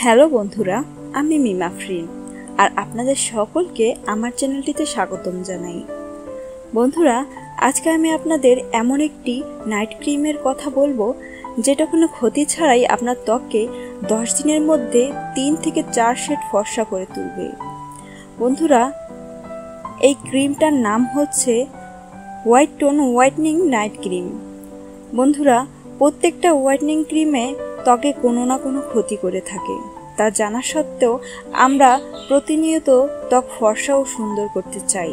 Hello বন্ধুরা, আমি মিম আফরিন আর আপনাদের সকলকে আমার চ্যানেলটিতে স্বাগতম জানাই। বন্ধুরা, আজকে আমি আপনাদের এমন একটি নাইট ক্রিমের কথা বলবো যেটা কোনো ক্ষতি ছাড়াই আপনার ত্বককে 10 দিনের মধ্যে 3 থেকে 4 শেড ফর্সা করে তুলবে। বন্ধুরা, এই ক্রিমটার নাম হচ্ছে white tone whitening night cream. বন্ধুরা, প্রত্যেকটা হোয়াইটনিং ক্রিমে ত্বকে কোনো না কোনো ক্ষতি করে থাকে, তা জানা সত্ত্বেও আমরা প্রতিনিয়ত ত্বক ফর্সা ও সুন্দর করতে চাই,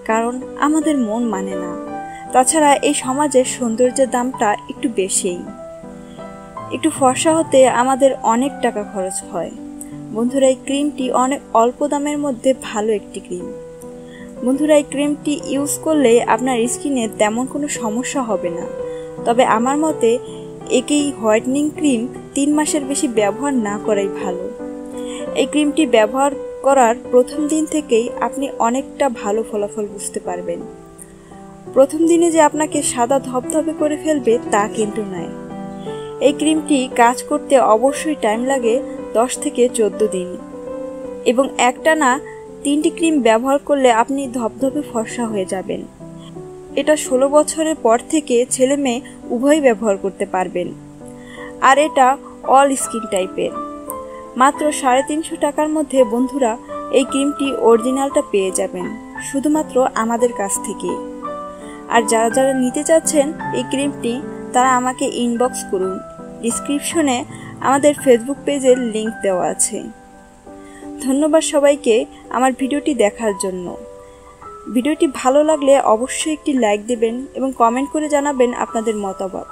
কারণ আমাদের মন মানে না। তাছাড়া এই সমাজে সৌন্দর্যের দামটা একটু বেশিই। একটু ফর্সা হতে আমাদের অনেক টাকা খরচ হয়। বন্ধুরা, এই ক্রিমটি অনেক অল্প দামের মধ্যে ভালো একটি ক্রিম। বন্ধুরা, এই ক্রিমটি ইউজ করলে আপনার স্কিনে তেমন কোনো সমস্যা হবে না। তবে আমার মতে এই হোয়াইটনিং ক্রিম 3 মাসের বেশি ব্যবহার না করাই ভালো। এই ক্রিমটি ব্যবহার করার প্রথম দিন থেকেই আপনি অনেকটা ভালো ফলাফল বুঝতে পারবেন। প্রথম দিনে যে আপনাকে সাদা ধবধবে করে ফেলবে তা কিন্তু নয়। এই ক্রিমটি কাজ করতে অবশ্যই টাইম লাগে 10 থেকে 14 দিন, এবং একটানা 3টি ক্রিম ব্যবহার করলে আপনি ধবধবে ফর্সা হয়ে যাবেন। এটা 16 বছরের পর থেকে ছেলে মেয়ে উভয়ই ব্যবহার করতে পারবেন। আর এটা অল স্কিন টাইপের। মাত্র 350 টাকার মধ্যে বন্ধুরা এই ক্রিমটি অরিজিনালটা পেয়ে যাবেন শুধুমাত্র আমাদের কাছ থেকে। আর যারা যারা নিতে চাচ্ছেন এই ক্রিমটি, তারা আমাকে ইনবক্স করুন। ডিসক্রিপশনে আমাদের ফেসবুক পেজের লিংক দেওয়া আছে। ধন্যবাদ সবাইকে আমার ভিডিওটি দেখার জন্য। ভিডিওটি ভালো লাগলে অবশ্যই একটি লাইক দেবেন এবং কমেন্ট করে জানাবেন আপনাদের মতামত।